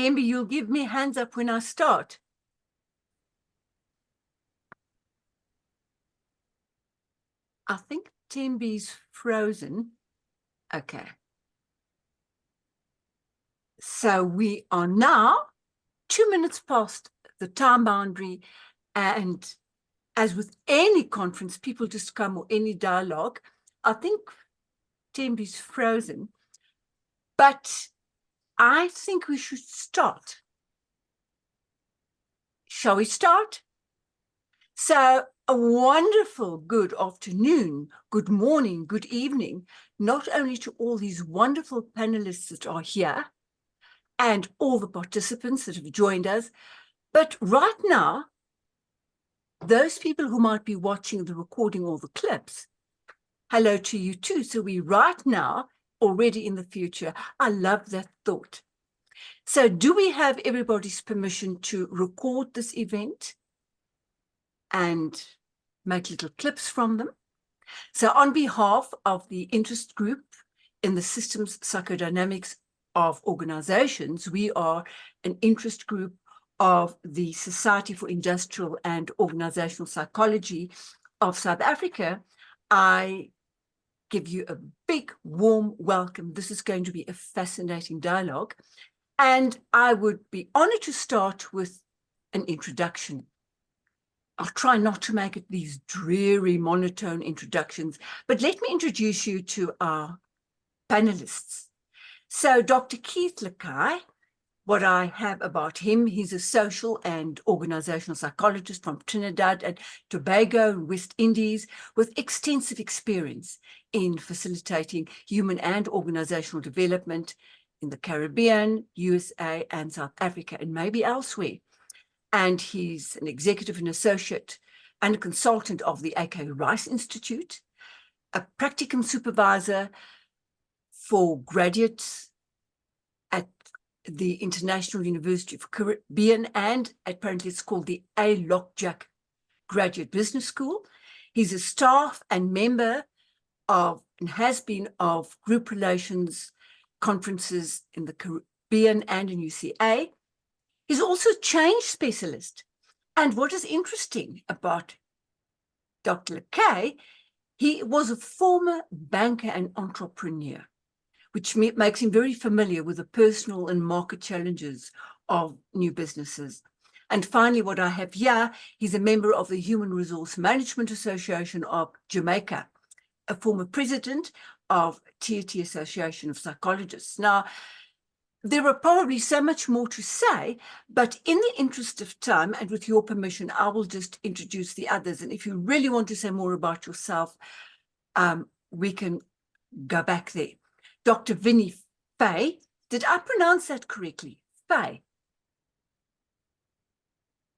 Dembi, you'll give me hands up when I start. I think Tembi's frozen. Okay. So we are now 2 minutes past the time boundary, and as with any conference, people just come, or any dialogue. I think Tembi's frozen, but I think we should start. Shall we start? So a wonderful good afternoon, good morning, good evening, not only to all these wonderful panelists that are here and all the participants that have joined us, but right now, those people who might be watching the recording or the clips, hello to you too. So we right now, already in the future. I love that thought. So do we have everybody's permission to record this event and make little clips from them? So on behalf of the interest group in the systems psychodynamics of organizations, we are an interest group of the Society for Industrial and Organizational Psychology of South Africa. I give you a big, warm welcome. This is going to be a fascinating dialogue. And I would be honored to start with an introduction. I'll try not to make it these dreary, monotone introductions, but let me introduce you to our panelists. So Dr. Keith Lakai, what I have about him, he's a social and organizational psychologist from Trinidad and Tobago, West Indies, with extensive experience in facilitating human and organizational development in the Caribbean, USA, and South Africa, and maybe elsewhere. And he's an executive and associate and a consultant of the A.K. Rice Institute, a practicum supervisor for graduates at the International University of Caribbean, and apparently it's called the A. Lockjack Graduate Business School. He's a staff and member of, and has been, of group relations conferences in the Caribbean and in UCA. He's also a change specialist. And what is interesting about Dr. Lakai, he was a former banker and entrepreneur, which makes him very familiar with the personal and market challenges of new businesses. And finally, what I have here, he's a member of the Human Resource Management Association of Jamaica, a former president of TET Association of Psychologists. Now, there are probably so much more to say, but in the interest of time and with your permission, I will just introduce the others. And if you really want to say more about yourself, we can go back there. Dr. Vinnie Fay, did I pronounce that correctly? Fay.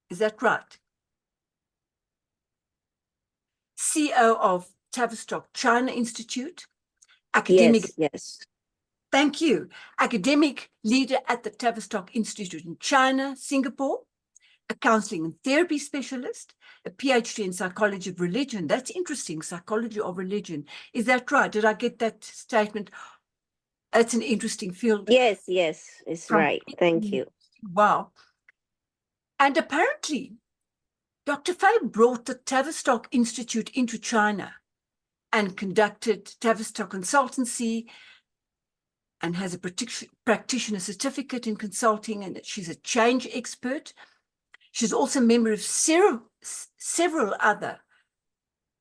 Is that right? CEO of Tavistock China Institute, academic. Yes. Thank you. Academic leader at the Tavistock Institute in China, Singapore, a counseling and therapy specialist, a PhD in psychology of religion. That's interesting, psychology of religion. Is that right? Did I get that statement? That's an interesting field. Yes, it's right. Thank you. Wow. And apparently, Dr. Fay brought the Tavistock Institute into China and conducted Tavistock consultancy, and has a practitioner certificate in consulting, and she's a change expert. She's also a member of several other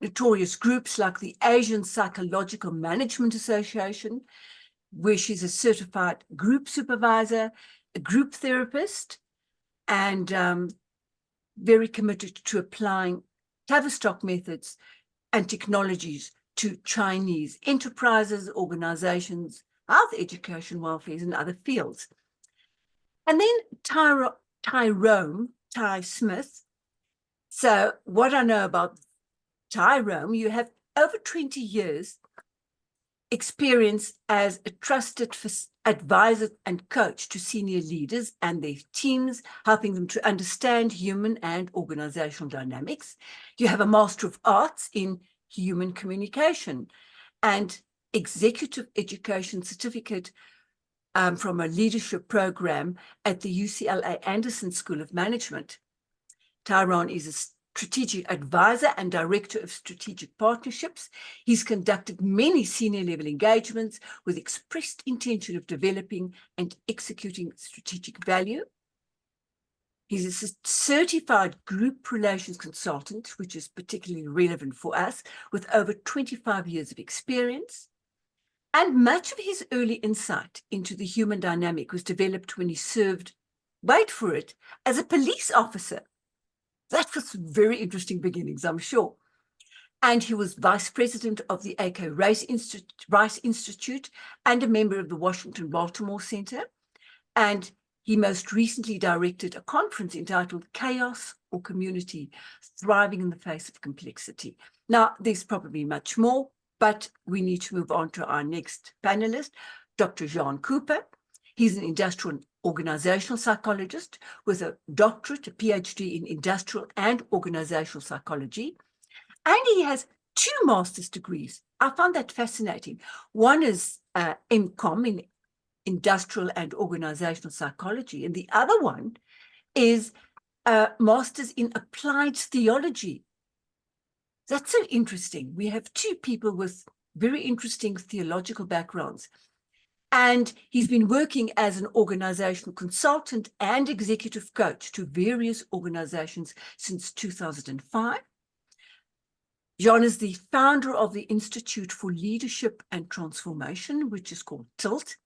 notorious groups like the Asian Psychological Management Association, where she's a certified group supervisor, a group therapist, and very committed to applying Tavistock methods and technologies to Chinese enterprises, organizations, health, education, welfare, and other fields. And then Ty Smith. So what I know about Tyrone, you have over 20 years experience as a trusted advisor and coach to senior leaders and their teams, helping them to understand human and organizational dynamics. You have a Master of Arts in Human Communication and Executive Education Certificate from a leadership program at the UCLA Anderson School of Management. Tyrone is a strategic advisor and director of strategic partnerships. He's conducted many senior level engagements with expressed intention of developing and executing strategic value. He's a certified group relations consultant, which is particularly relevant for us, with over 25 years of experience. And much of his early insight into the human dynamic was developed when he served, wait for it, as a police officer. That was very interesting beginnings, I'm sure. And he was vice president of the AK Rice Institute and a member of the Washington-Baltimore Center. And he most recently directed a conference entitled Chaos or Community, Thriving in the Face of Complexity. Now, there's probably much more, but we need to move on to our next panelist, Dr. Jean Cooper. He's an industrial and organizational psychologist with a doctorate, a PhD in industrial and organizational psychology. And he has 2 master's degrees. I found that fascinating. One is MCOM in industrial and organizational psychology, and the other one is a master's in applied theology. That's so interesting. We have 2 people with very interesting theological backgrounds. And he's been working as an organizational consultant and executive coach to various organizations since 2005. Jean is the founder of the Institute for Leadership and Transformation, which is called TILT,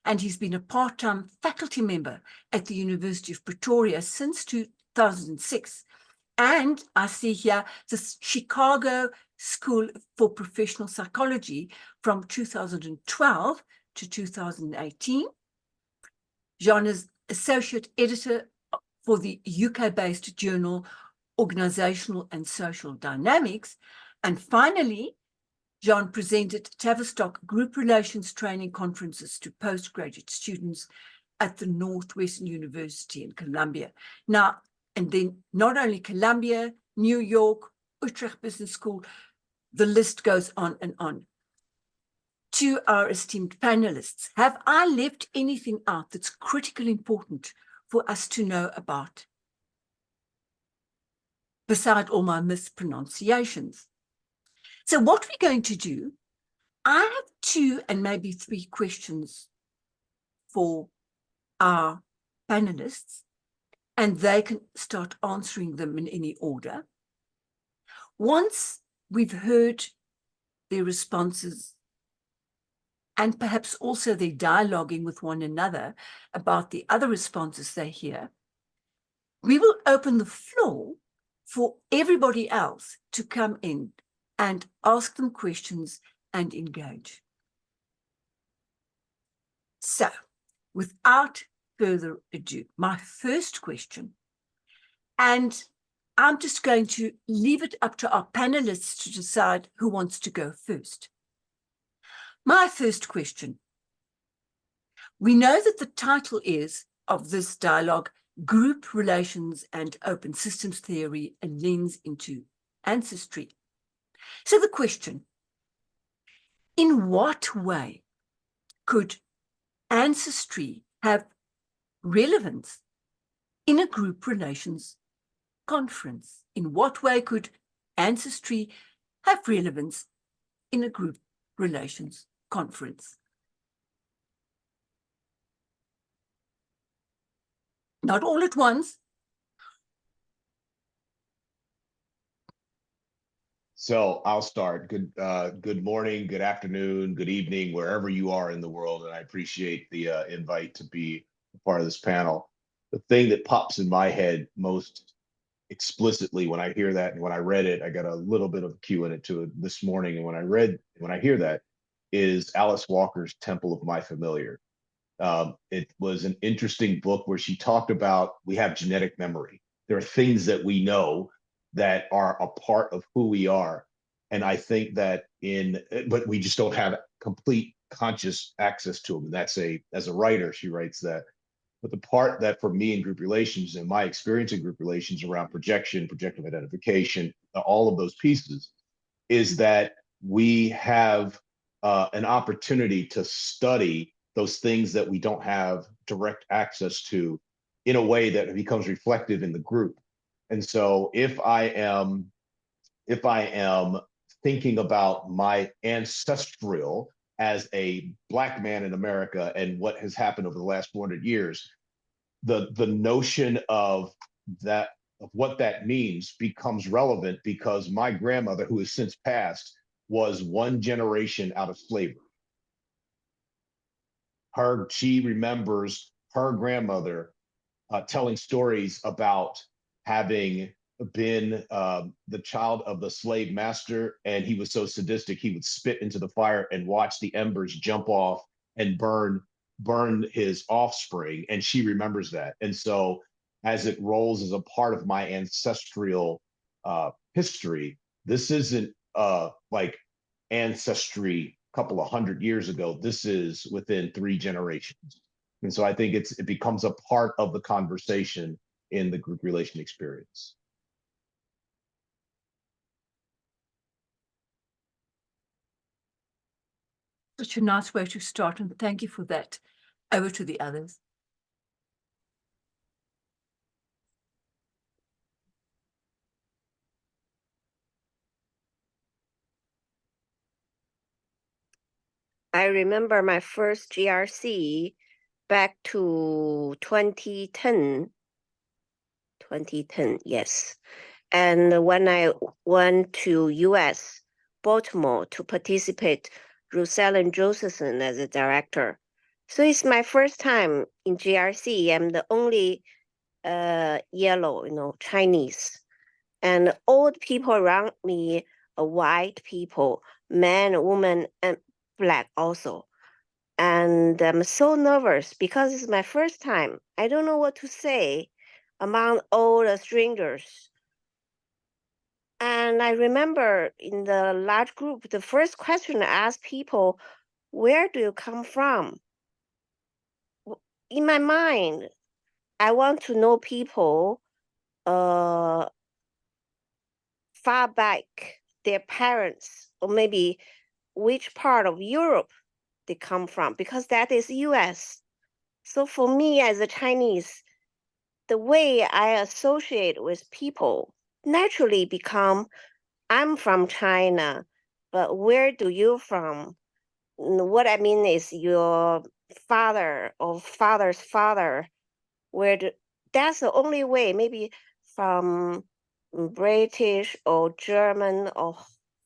and he's been a part-time faculty member at the University of Pretoria since 2006. And I see here the Chicago School for Professional Psychology from 2012 to 2018. Jean is associate editor for the UK-based journal Organizational and Social Dynamics. And finally, Jean presented Tavistock Group Relations Training Conferences to postgraduate students at the Northwestern University in Columbia. Now, and then not only Columbia, New York, Utrecht Business School, the list goes on and on. To our esteemed panelists, have I left anything out that's critically important for us to know about, beside all my mispronunciations? So what we're going to do, I have 2 and maybe 3 questions for our panelists, and they can start answering them in any order. Once we've heard their responses and perhaps also their dialoguing with one another about the other responses they hear, we will open the floor for everybody else to come in and ask them questions and engage. So, without further ado, my first question, and I'm just going to leave it up to our panelists to decide who wants to go first. My first question, we know that the title is of this dialogue, Group Relations and Open Systems Theory, a Lens into Ancestry. So the question, in what way could ancestry have relevance in a group relations conference? In what way could ancestry have relevance in a group relations conference? Not all at once. So I'll start. Good morning, good afternoon, good evening, wherever you are in the world. And I appreciate the invite to be a part of this panel. The thing that pops in my head most explicitly when I hear that, and when I read it, I got a little bit of a cue in it to it this morning. And when I hear that, is Alice Walker's Temple of My Familiar. It was an interesting book where she talked about, we have genetic memory. There are things that we know that are a part of who we are. And I think that but we just don't have complete conscious access to them. And as a writer, she writes that. But the part that for me in group relations and my experience in group relations around projection, projective identification, all of those pieces, is that we have an opportunity to study those things that we don't have direct access to in a way that becomes reflective in the group. And so if I am thinking about my ancestral as a Black man in America and what has happened over the last 400 years, the notion of that, of what that means becomes relevant, because my grandmother, who has since passed, was one generation out of slavery. She remembers her grandmother telling stories about having been the child of the slave master, and he was so sadistic he would spit into the fire and watch the embers jump off and burn his offspring, and she remembers that. And so as it rolls as a part of my ancestral history, this isn't like ancestry a couple of 100 years ago. This is within 3 generations. And so I think it becomes a part of the conversation in the group relation experience. Such a nice way to start, and thank you for that. Over to the others. I remember my first GRC back to 2010. 2010, yes. And when I went to US, Baltimore, to participate, Rosalind Josephson as a director. So it's my first time in GRC. I'm the only yellow, Chinese. And all the people around me are white people, men, women, and Black also. And I'm so nervous because it's my first time. I don't know what to say among all the strangers. And I remember in the large group, the first question I asked people, where do you come from? In my mind, I want to know people far back, their parents, or maybe which part of Europe they come from, because that is US. So for me as a Chinese, the way I associate with people naturally become, I'm from China, but where do you from? What I mean is your father or father's father, that's the only way, maybe from British or German or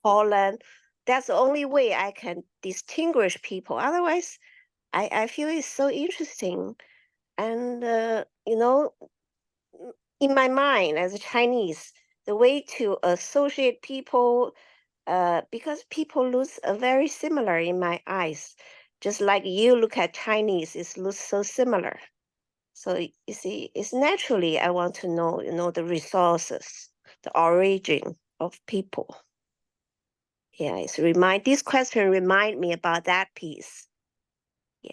Holland. That's the only way I can distinguish people. Otherwise, I feel it's so interesting. And, in my mind as a Chinese, the way to associate people, because people look very similar in my eyes, just like you look at Chinese, it looks so similar. So you see, it's naturally I want to know, the resources, the origin of people. Yeah, this question remind me about that piece. Yeah.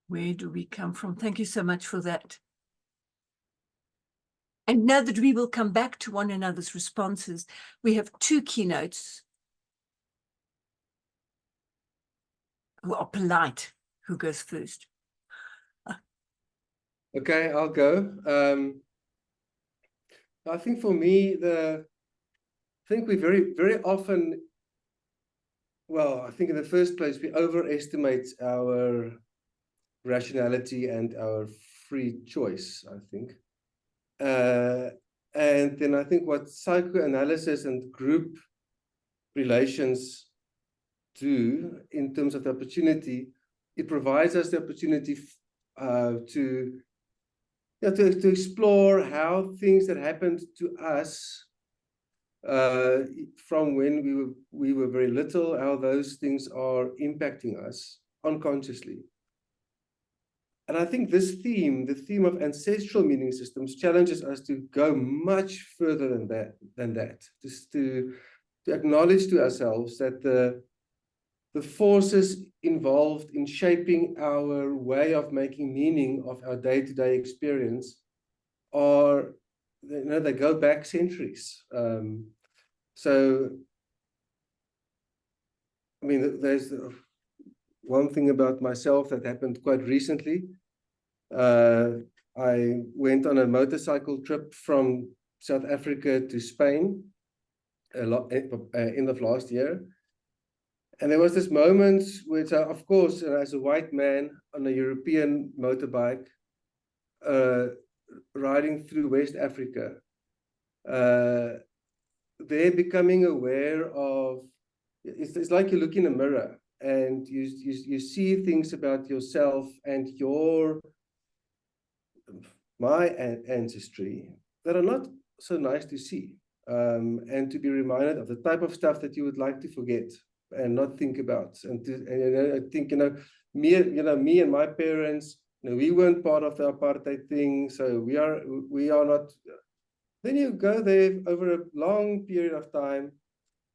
Where do we come from? Thank you so much for that. And now that we will come back to one another's responses, we have 2 keynotes who are polite. Who goes first? Okay, I'll go. I think for me, I think we very often, well, I think in the first place, we overestimate our rationality and our free choice, I think. And then I think what psychoanalysis and group relations do in terms of the opportunity, it provides us the opportunity to explore how things that happened to us from when we were very little, how those things are impacting us unconsciously. And I think this theme, the theme of ancestral meaning systems, challenges us to go much further than that. Just to acknowledge to ourselves that the forces involved in shaping our way of making meaning of our day-to-day experience are, they go back centuries. So I mean, there's one thing about myself that happened quite recently. I went on a motorcycle trip from South Africa to Spain end of last year. And there was this moment which, of course, as a white man on a European motorbike, riding through West Africa, they're becoming aware of, it's like you look in a mirror and you see things about yourself and my ancestry that are not so nice to see, and to be reminded of the type of stuff that you would like to forget and not think about. And I think, me and my parents, we weren't part of the apartheid thing, so we are not. Then you go there over a long period of time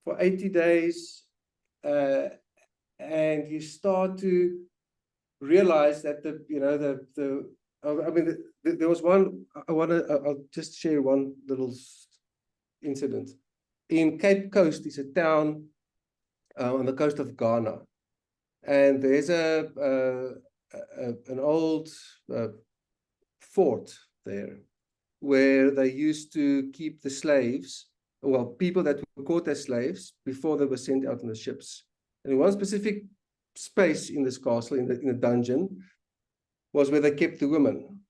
for 80 days, and you start to realize that there was one. I'll just share one little incident. In Cape Coast is a town on the coast of Ghana, and there's an old fort there where they used to keep the slaves, well, people that were caught as slaves before they were sent out on the ships. And in one specific space in this castle, in the dungeon, was where they kept the women.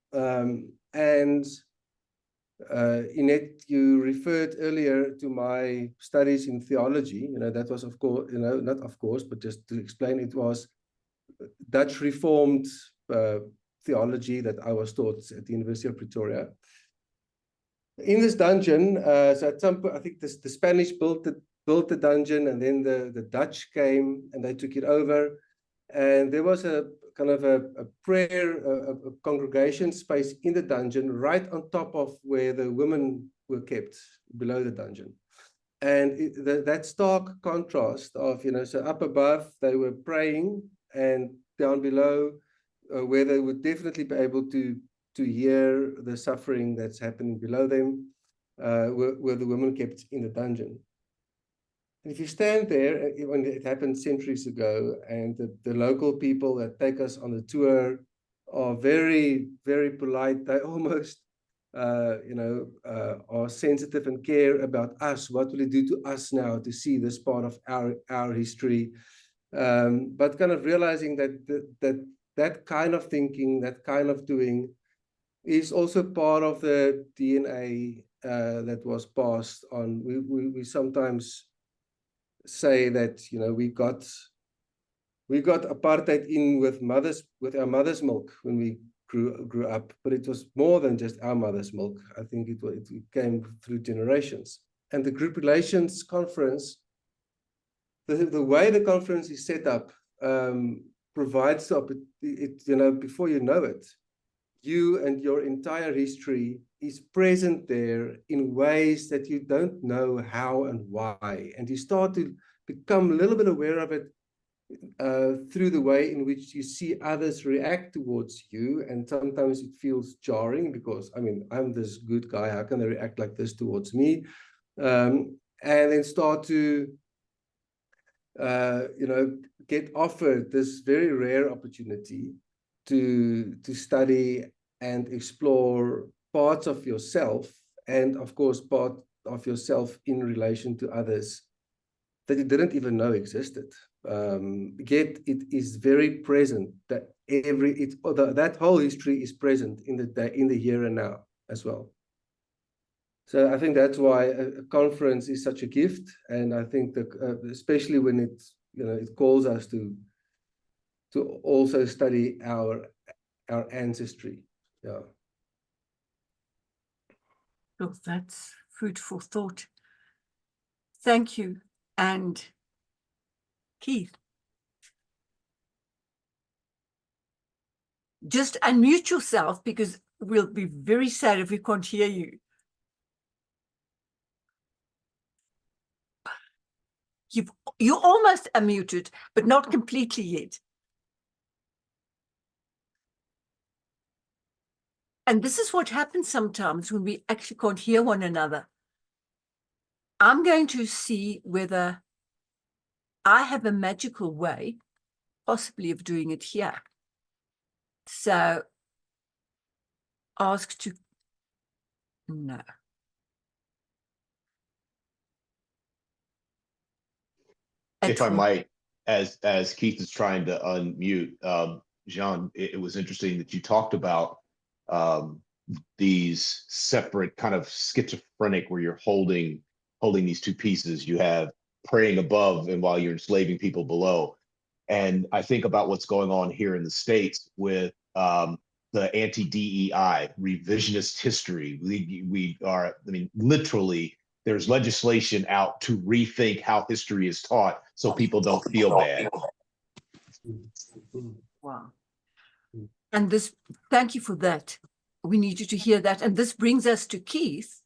Inette, you referred earlier to my studies in theology. That was, of course, not of course, but just to explain, it was Dutch Reformed theology that I was taught at the University of Pretoria. In this dungeon, so at some point, I think the Spanish built the dungeon, and then the Dutch came and they took it over. And there was a kind of a prayer, a congregation space in the dungeon, right on top of where the women were kept, below the dungeon. And that stark contrast of, so up above, they were praying, and down below, where they would definitely be able to hear the suffering that's happening below them, were the women kept in the dungeon. And if you stand there, when it happened centuries ago, and the local people that take us on the tour are very, very polite, they almost, are sensitive and care about us. What will it do to us now to see this part of our history? But kind of realizing that kind of thinking, that kind of doing, is also part of the DNA that was passed on. We sometimes say that we got apartheid in with our mother's milk when we grew up, but it was more than just our mother's milk. I think it came through generations. And the group relations conference, the way the conference is set up, provides it, before you know it, you and your entire history is present there in ways that you don't know how and why. And you start to become a little bit aware of it through the way in which you see others react towards you. And sometimes it feels jarring because, I'm this good guy, how can they react like this towards me? And then start to, get offered this very rare opportunity to study and explore parts of yourself, and of course part of yourself in relation to others that you didn't even know existed. Yet it is very present, that that whole history is present in the here and now as well. So I think that's why a conference is such a gift, and I think that especially when it calls us to also study our ancestry. Yeah. Well, that's food for thought. Thank you. And Keith, just unmute yourself, because we'll be very sad if we can't hear you. You're almost unmuted, but not completely yet. And this is what happens sometimes when we actually can't hear one another. I'm going to see whether I have a magical way, possibly of doing it here. So ask to, no. If I It will- might, as Keith is trying to unmute, Jean, it was interesting that you talked about um, these separate kind of schizophrenic where you're holding these two pieces. You have praying above and while you're enslaving people below. And I think about what's going on here in the States with the anti-DEI, revisionist history. We are, I mean, literally, there's legislation out to rethink how history is taught so people don't feel bad. Wow. And this, thank you for that. We need you to hear that. And this brings us to Keith,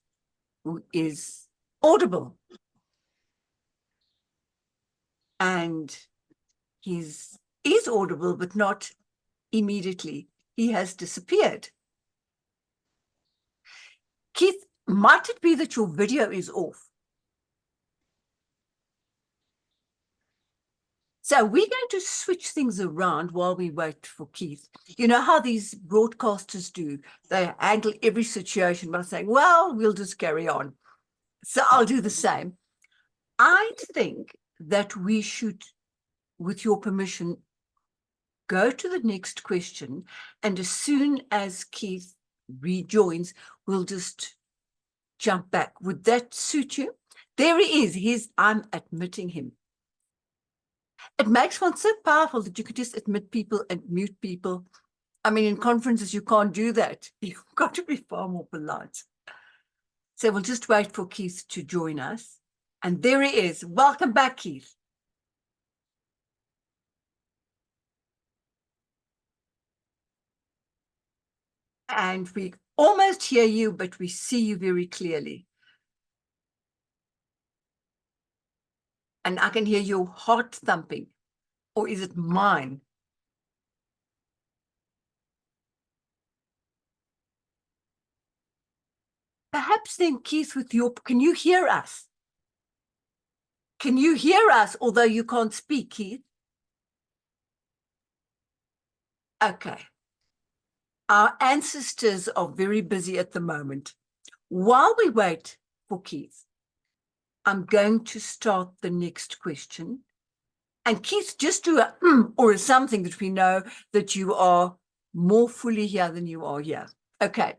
who is audible. And he's is audible, but not immediately. He has disappeared. Keith, might it be that your video is off? So we're going to switch things around while we wait for Keith. You know how these broadcasters do? They handle every situation by saying, well, we'll just carry on. So I'll do the same. I think that we should, with your permission, go to the next question. And as soon as Keith rejoins, we'll just jump back. Would that suit you? There he is. I'm admitting him. It makes one so powerful that you could just admit people and mute people. I mean, in conferences, you can't do that. You've got to be far more polite. So we'll just wait for Keith to join us. And there he is. Welcome back, Keith. And we almost hear you, but we see you very clearly. And I can hear your heart thumping. Or is it mine? Perhaps then, Keith, with your, can you hear us? Can you hear us, although you can't speak, Keith? Okay. Our ancestors are very busy at the moment. While we wait for Keith, I'm going to start the next question. And Keith, just do a or a something that we know that you are more fully here than you are here. Okay.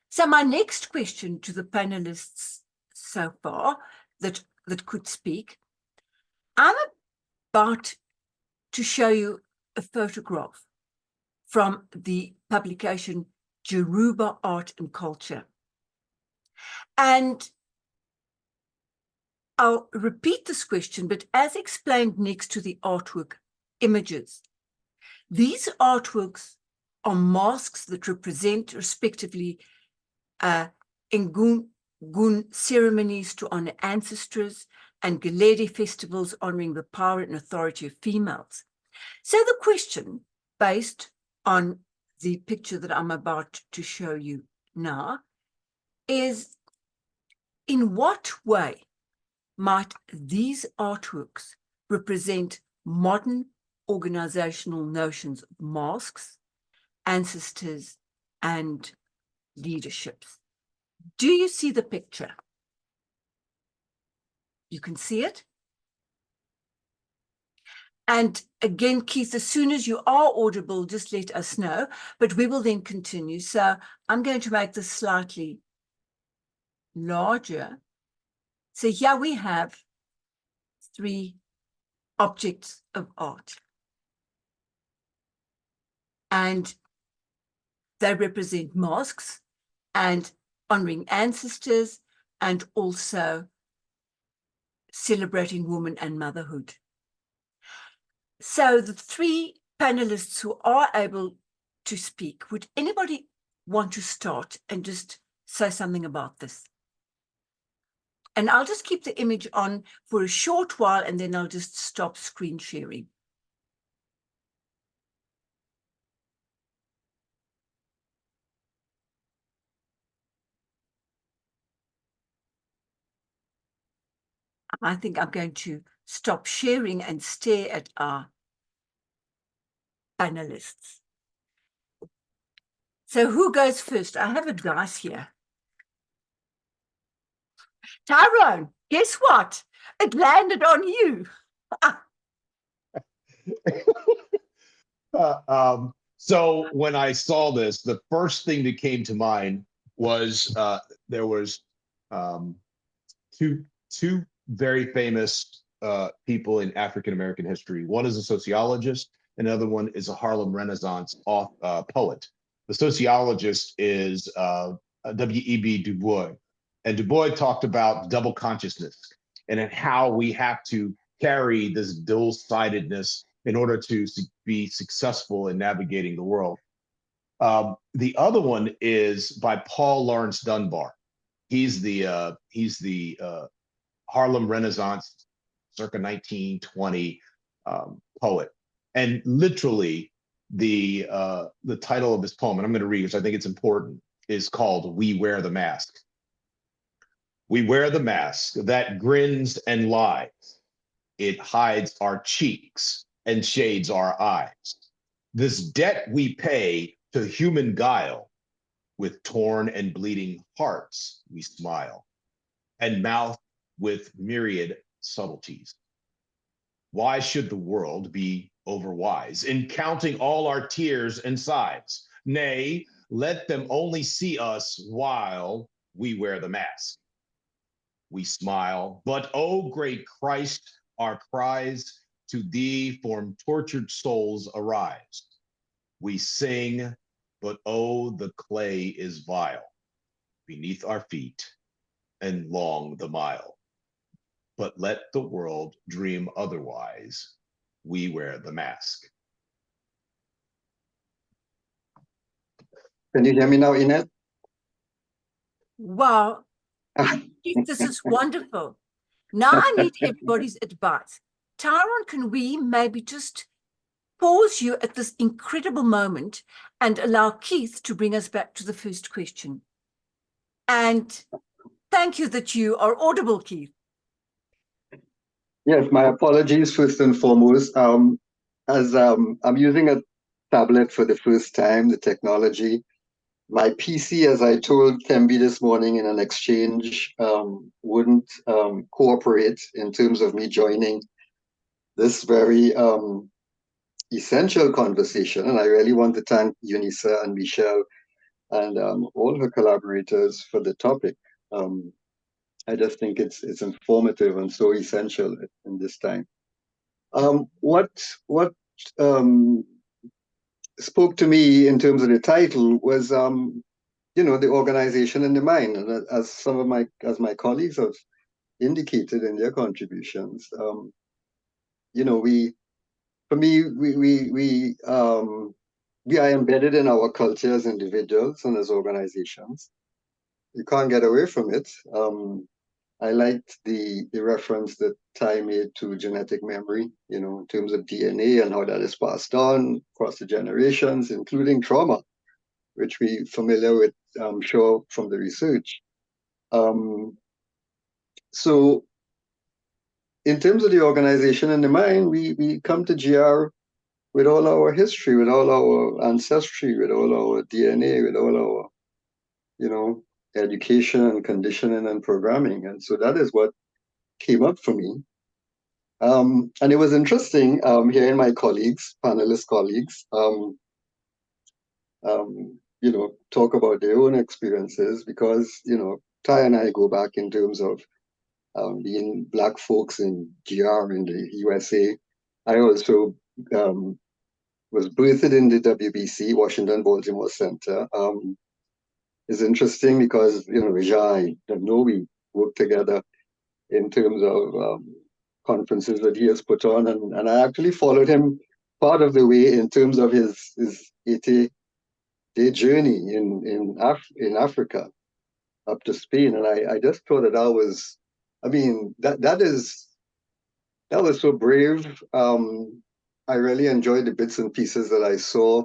So my next question to the panelists so far that could speak, I'm about to show you a photograph from the publication Yoruba Art and Culture. And I'll repeat this question, but as explained next to the artwork images. These artworks are masks that represent, respectively, Ngun ceremonies to honor ancestors and Gelede festivals honoring the power and authority of females. So the question, based on the picture that I'm about to show you now, is in what way might these artworks represent modern organizational notions of masks, ancestors, and leaderships? Do you see the picture? You can see it? And again, Keith, as soon as you are audible, just let us know, but we will then continue. So I'm going to make this slightly larger. So here we have 3 objects of art. And they represent masks and honoring ancestors and also celebrating woman and motherhood. So the 3 panelists who are able to speak, would anybody want to start and just say something about this? And I'll just keep the image on for a short while and then I'll just stop screen sharing. I think I'm going to stop sharing and stare at our panelists. So who goes first? I have a dice here. Tyrone, guess what? It landed on you. So when I saw this, the first thing that came to mind was there was two very famous people in African American history. One is a sociologist, another one is a Harlem Renaissance poet. The sociologist is W.E.B. Du Bois, and Du Bois talked about double consciousness and how we have to carry this dual-sidedness in order to be successful in navigating the world. The other one is by Paul Laurence Dunbar. He's the Harlem Renaissance, circa 1920 poet, and literally the title of his poem, and I'm going to read, which I think it's important, is called "We Wear the Mask." We wear the mask that grins and lies. It hides our cheeks and shades our eyes. This debt we pay to human guile, with torn and bleeding hearts we smile, and mouth with myriad subtleties. Why should the world be overwise in counting all our tears and sighs? Nay, let them only see us while we wear the mask. We smile, but oh, great Christ, our cries to thee from tortured souls arise. We sing, but oh, the clay is vile beneath our feet and long the mile. But let the world dream otherwise. We wear the mask. Can you hear me now, Inet? Wow, this is wonderful. Now I need everybody's advice. Tyrone, can we maybe just pause you at this incredible moment and allow Keith to bring us back to the first question? And thank you that you are audible, Keith. Yes, my apologies first and foremost. As I'm using a tablet for the first time, the technology. My PC, as I told Thembi this morning in an exchange, wouldn't cooperate in terms of me joining this very essential conversation. And I really want to thank Unisa and Michelle and all her collaborators for the topic. I just think it's informative and so essential in this time. What spoke to me in terms of the title was the organization and the mind, and as my colleagues have indicated in their contributions, we are embedded in our culture as individuals and as organizations. You can't get away from it. I liked the reference that Ty made to genetic memory, in terms of DNA and how that is passed on across the generations, including trauma, which we're familiar with, I'm sure, from the research. So in terms of the organization and the mind, we come to GR with all our history, with all our ancestry, with all our DNA, with all our, education and conditioning and programming. And so that is what came up for me. And it was interesting hearing my panelist colleagues, talk about their own experiences, because, Ty and I go back in terms of being Black folks in GR in the USA. I also was birthed in the WBC, Washington Baltimore Center. It's interesting because, Rajan, I know we work together in terms of conferences that he has put on, and I actually followed him part of the way in terms of his 80-day journey in Africa up to Spain, and I just thought that was, that was so brave. I really enjoyed the bits and pieces that I saw,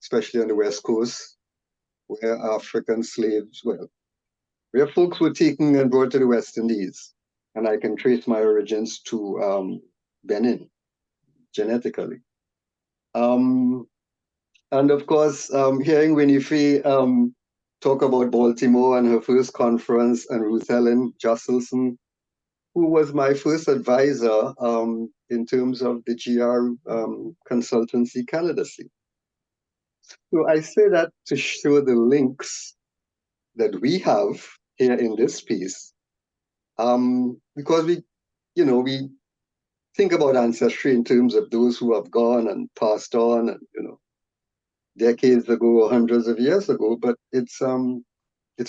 especially on the West Coast, where African slaves, where folks were taken and brought to the West Indies. and I can trace my origins to Benin genetically. And of course, hearing Winifred talk about Baltimore and her first conference, and Ruth Ellen Josselson, who was my first advisor in terms of the GR consultancy candidacy. So I say that to show the links that we have here in this piece, because we think about ancestry in terms of those who have gone and passed on, and decades ago or hundreds of years ago, but it's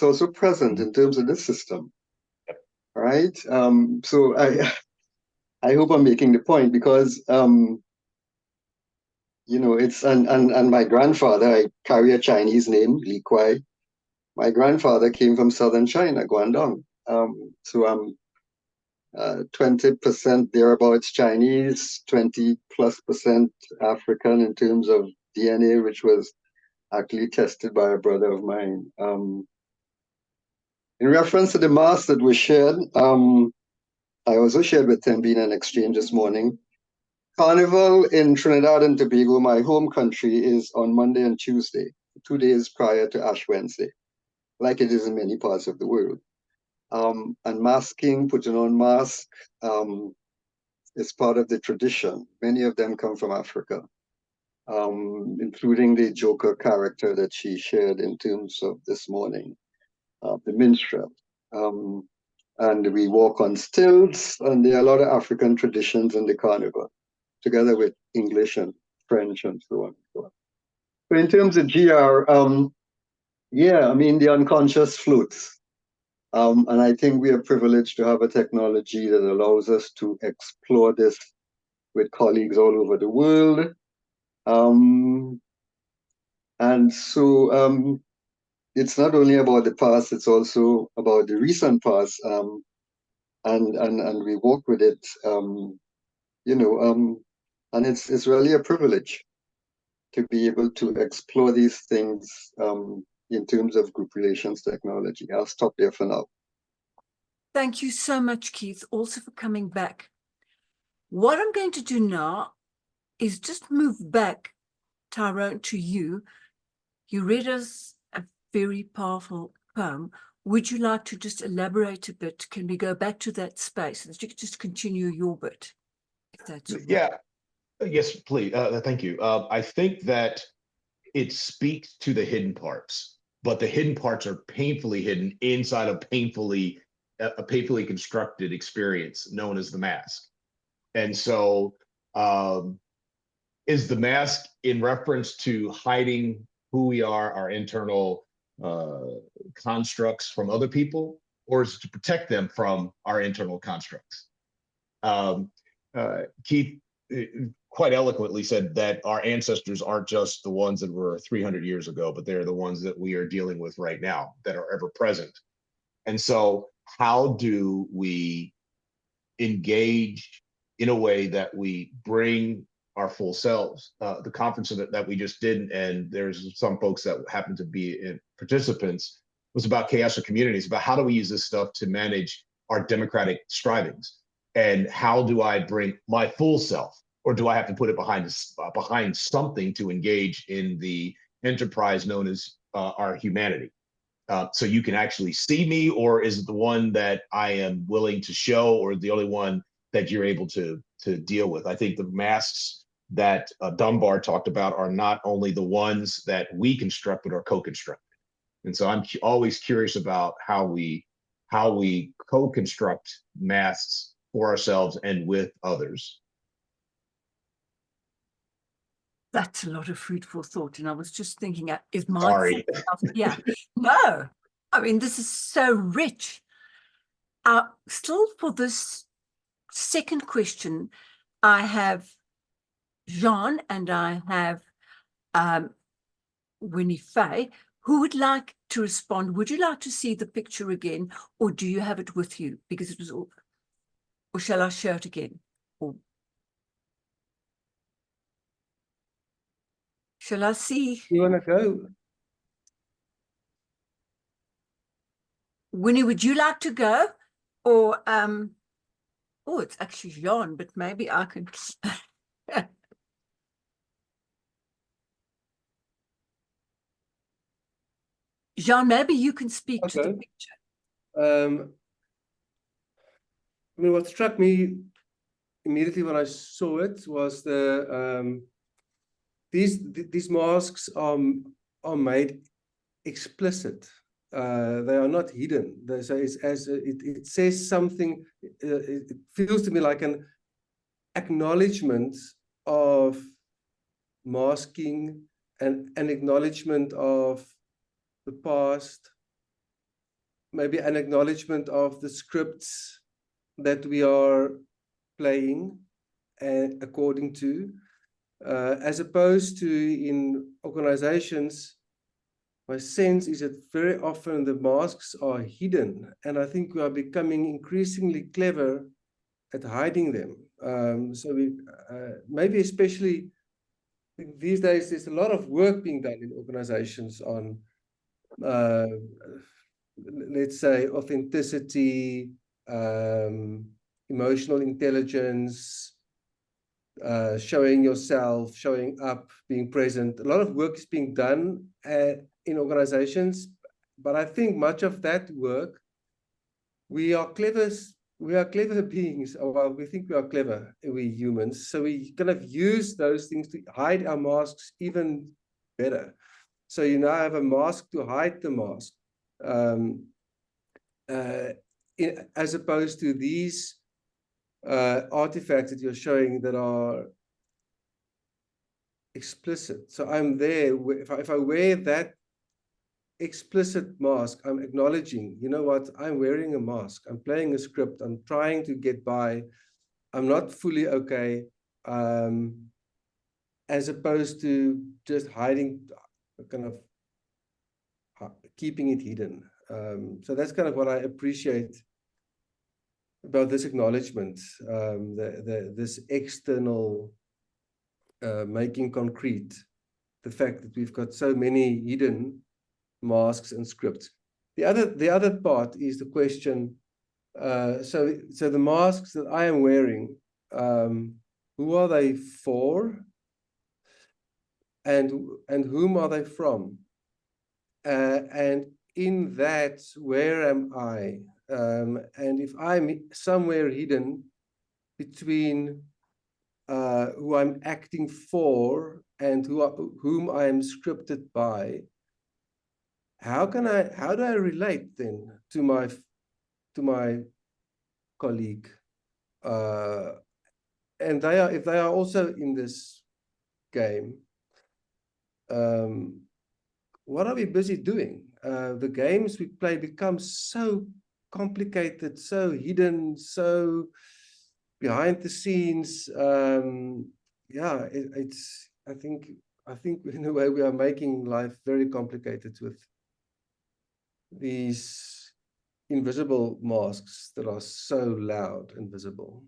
also present in terms of this system, right? So I hope I'm making the point, because it's and my grandfather, I carry a Chinese name, Li Kuai. My grandfather came from southern China, Guangdong. So I'm 20% thereabouts Chinese, 20+% African in terms of DNA, which was actually tested by a brother of mine. In reference to the mass that was shared, I also shared with Tembin an exchange this morning. Carnival in Trinidad and Tobago, my home country, is on Monday and Tuesday, 2 days prior to Ash Wednesday, like it is in many parts of the world. And masking, putting on mask, is part of the tradition. Many of them come from Africa, including the Joker character that she shared in terms of this morning, the minstrel. And we walk on stilts, and there are a lot of African traditions in the carnival, together with English and French and so on and so on. So in terms of GR, yeah, I mean, the unconscious floats. And I think we are privileged to have a technology that allows us to explore this with colleagues all over the world. And so it's not only about the past, it's also about the recent past. And we walk with it, and it's really a privilege to be able to explore these things in terms of group relations technology. I'll stop there for now. Thank you so much, Keith, also for coming back. What I'm going to do now is just move back, Tyrone, to you. You read us a very powerful poem. Would you like to just elaborate a bit? Can we go back to that space and you could just continue your bit? If that's all right. Yeah, yes, please. Thank you. I think that it speaks to the hidden parts, but the hidden parts are painfully hidden inside a painfully constructed experience known as the mask. And so is the mask in reference to hiding who we are, our internal constructs from other people, or is it to protect them from our internal constructs? Keith quite eloquently said that our ancestors aren't just the ones that were 300 years ago, but they're the ones that we are dealing with right now, that are ever present. And so how do we engage in a way that we bring our full selves? The conference that we just did, and there's some folks that happen to be participants, was about chaos of communities, about how do we use this stuff to manage our democratic strivings, and how do I bring my full self, or do I have to put it behind something to engage in the enterprise known as our humanity? So you can actually see me, or is it the one that I am willing to show, or the only one that you're able to deal with? I think the masks that Dunbar talked about are not only the ones that we construct, but are co-constructed. And so I'm always curious about how we co-construct masks for ourselves and with others. That's a lot of food for thought. And I was just thinking, is my Sorry. Yeah, no, I mean, this is so rich. Still for this second question, I have Jean and I have Winifred. Who would like to respond? Would you like to see the picture again, or do you have it with you? Because it was all, or shall I share it again? Or shall I see? You want to go? Winnie, would you like to go? Or Oh, it's actually Jean, but maybe I can. Jean, maybe you can speak to the Okay. picture. I mean, what struck me immediately when I saw it was these masks are made explicit. They are not hidden. So it says something. It feels to me like an acknowledgement of masking and an acknowledgement of the past, maybe an acknowledgement of the scripts that we are playing and according to, as opposed to in organizations. My sense is that very often the masks are hidden, and I think we are becoming increasingly clever at hiding them. So we maybe especially these days, there's a lot of work being done in organizations on, let's say, authenticity, emotional intelligence, showing yourself, showing up, being present. A lot of work is being done in organizations, but I think much of that work, we are clever beings. Well, we think we are clever, we humans. So we kind of use those things to hide our masks even better. So you now have a mask to hide the mask, as opposed to these artifacts that you're showing that are explicit. So I'm there. If I wear that explicit mask, I'm acknowledging, you know what, I'm wearing a mask. I'm playing a script. I'm trying to get by. I'm not fully okay. As opposed to just hiding, kind of keeping it hidden. So that's kind of what I appreciate about this acknowledgement, this external making concrete, the fact that we've got so many hidden masks and scripts. The other part is the question. So the masks that I am wearing, who are they for, and whom are they from? And in that, where am I? And if I'm somewhere hidden between who I'm acting for and whom I am scripted by, how do I relate then to my colleague? And if they are also in this game, what are we busy doing? The games we play become so complicated, so hidden, so behind the scenes. Yeah, I think in a way we are making life very complicated with these invisible masks that are so loud and visible.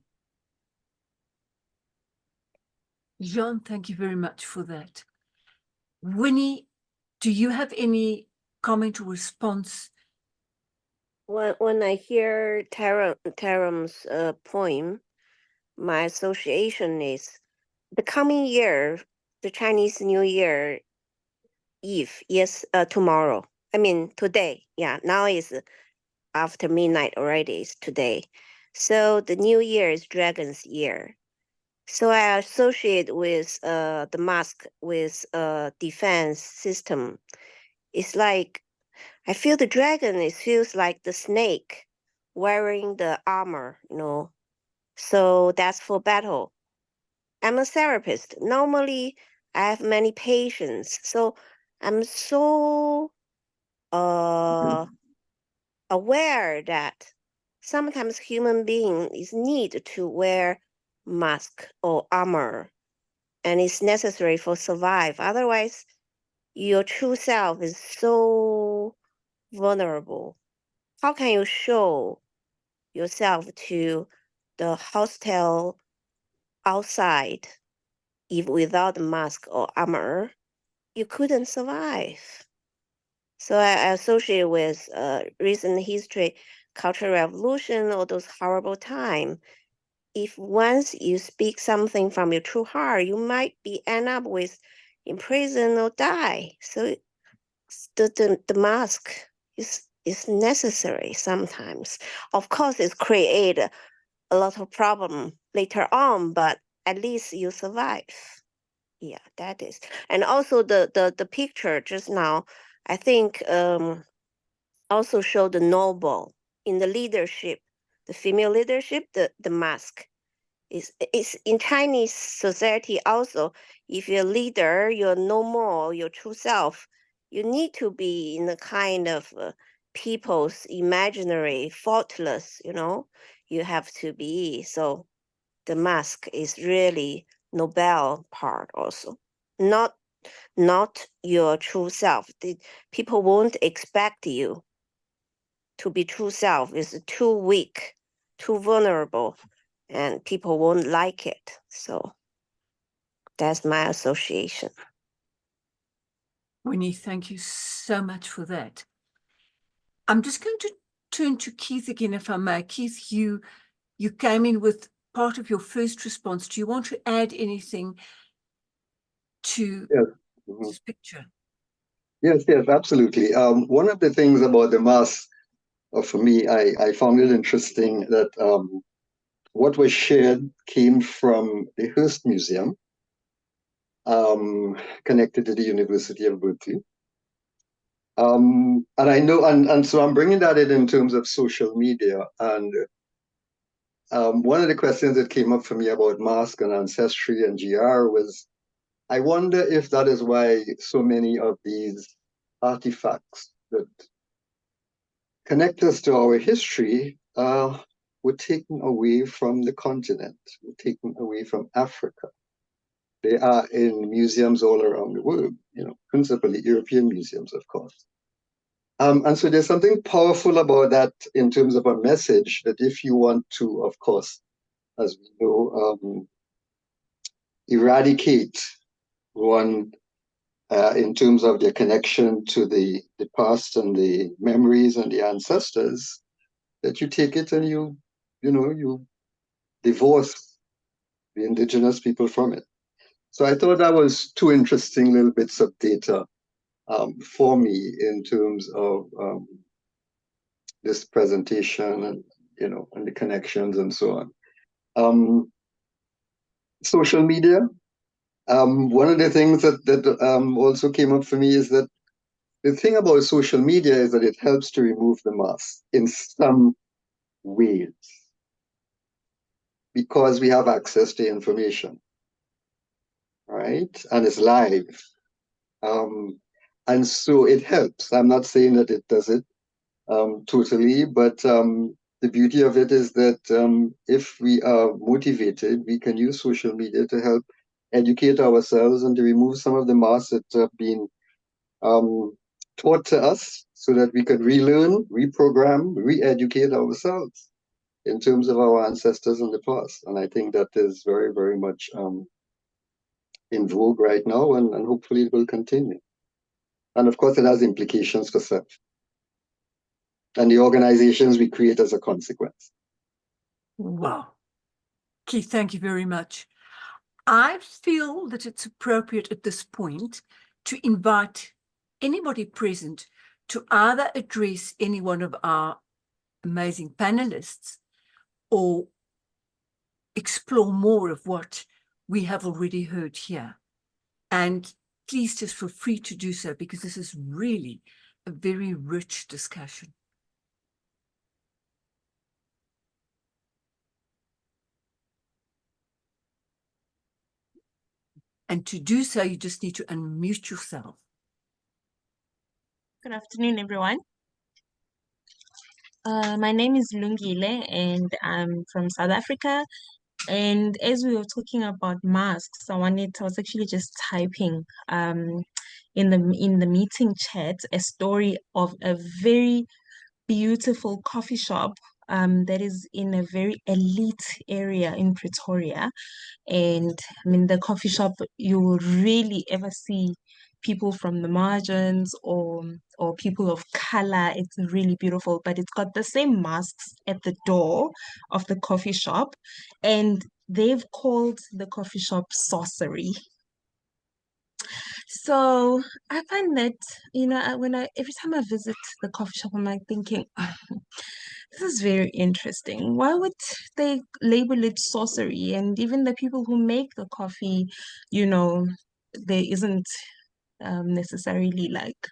Jean, thank you very much for that. Winnie, do you have any comment or response? When I hear Taram's poem, my association is the coming year, the Chinese New Year Eve. Yes, tomorrow. I mean today. Yeah, now is after midnight already. It's today. So the New Year is Dragon's Year. So I associate with the mask with defense system. It's like I feel the dragon. It feels like the snake wearing the armor, you know. So that's for battle. I'm a therapist. Normally, I have many patients, so I'm so aware that sometimes human beings need to wear mask or armor, and it's necessary for survive. Otherwise, your true self is so vulnerable. How can you show yourself to the hostile outside if without mask or armor? You couldn't survive. So I associate with recent history, Cultural Revolution, all those horrible time. if once you speak something from your true heart, you might be end up with in prison or die. So the mask is necessary sometimes. Of course, it create a lot of problem later on, but at least you survive. Yeah, that is. And also the picture just now, I think also show the noble in the leadership, the female leadership, the mask is in Chinese society also. If you're a leader, you're no more your true self. You need to be in a kind of people's imaginary, faultless. You have to be. So the mask is really noble part also. Not your true self. People won't expect you to be true self. It's too weak, too vulnerable, and people won't like it. So that's my association. Winnie, thank you so much for that. I'm just going to turn to Keith again, if I may. Keith, you came in with part of your first response. Do you want to add anything to Yes. Mhm. this picture? Yes, absolutely. One of the things about the mask, for me, I found it interesting that what was shared came from the Hearst Museum, connected to the University of Berkeley. And I know, and so I'm bringing that in terms of social media. And one of the questions that came up for me about mask and ancestry and GR was, I wonder if that is why so many of these artifacts that connect us to our history were taken away from the continent, were taken away from Africa. They are in museums all around the world, principally European museums, of course. And so there's something powerful about that in terms of a message that if you want to, of course, as we know, eradicate one in terms of their connection to the past and the memories and the ancestors, that you take it and you divorce the indigenous people from it. So I thought that was two interesting little bits of data for me in terms of this presentation and and the connections and so on. Social media. One of the things that also came up for me is that the thing about social media is that it helps to remove the mask in some ways because we have access to information, right? And it's live. And so it helps. I'm not saying that it does it totally, but the beauty of it is that if we are motivated, we can use social media to help educate ourselves and to remove some of the masks that have been taught to us so that we could relearn, reprogram, re-educate ourselves in terms of our ancestors in the past. And I think that is very, very much in vogue right now, and hopefully it will continue. And of course, it has implications for self and the organizations we create as a consequence. Wow. Keith, thank you very much. I feel that it's appropriate at this point to invite anybody present to either address any one of our amazing panelists or explore more of what we have already heard here. And please just feel free to do so, because this is really a very rich discussion. And to do so, you just need to unmute yourself. Good afternoon, everyone. My name is Lungile and I'm from South Africa. And as we were talking about masks, I was actually just typing in the meeting chat a story of a very beautiful coffee shop that is in a very elite area in Pretoria. And I mean, the coffee shop, you will really ever see people from the margins or people of color. It's really beautiful, but it's got the same masks at the door of the coffee shop, and they've called the coffee shop sorcery. So I find that, every time I visit the coffee shop, I'm like thinking, this is very interesting. Why would they label it sorcery? And even the people who make the coffee, there isn't necessarily like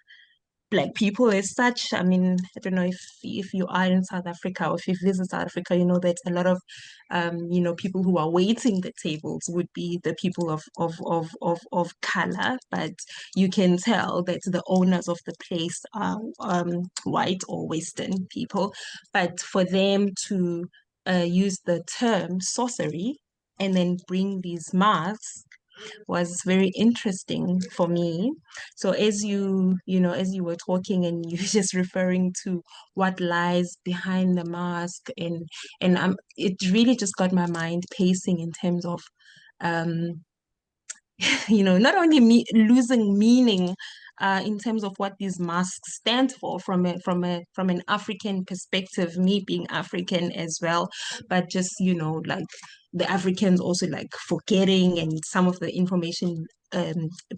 Black people as such. I mean, I don't know if you are in South Africa or if you visit South Africa, you know that a lot of people who are waiting the tables would be the people of color, but you can tell that the owners of the place are white or Western people. But for them to use the term sorcery and then bring these masks was very interesting for me. So as as you were talking and you were just referring to what lies behind the mask, and it really just got my mind pacing in terms of um not only losing meaning in terms of what these masks stand for from an African perspective, me being African as well, but just like the Africans also like forgetting and some of the information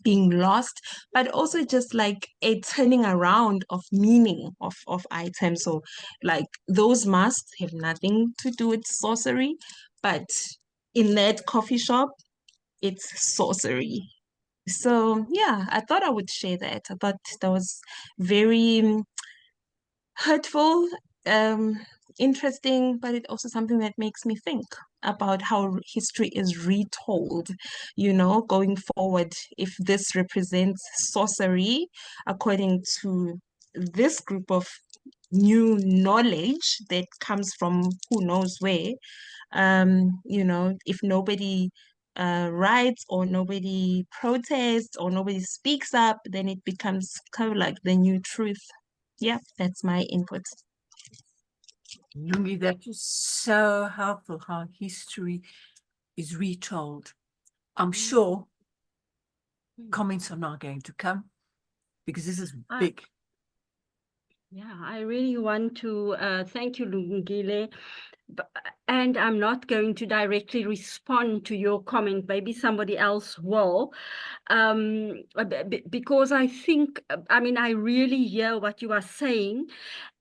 being lost, but also just like a turning around of meaning of items. So like those masks have nothing to do with sorcery, but in that coffee shop it's sorcery. So yeah, I thought I would share that. I thought that was very hurtful, um, interesting, but it also something that makes me think about how history is retold, going forward. If this represents sorcery, according to this group of new knowledge that comes from who knows where, if nobody writes or nobody protests or nobody speaks up, then it becomes kind of like the new truth. Yeah, that's my input. Lungi, that is so helpful how history is retold. I'm sure comments are not going to come because this is big. Yeah, I really want to thank you, Lungile. And I'm not going to directly respond to your comment. Maybe somebody else will. Because I think, I mean, I really hear what you are saying.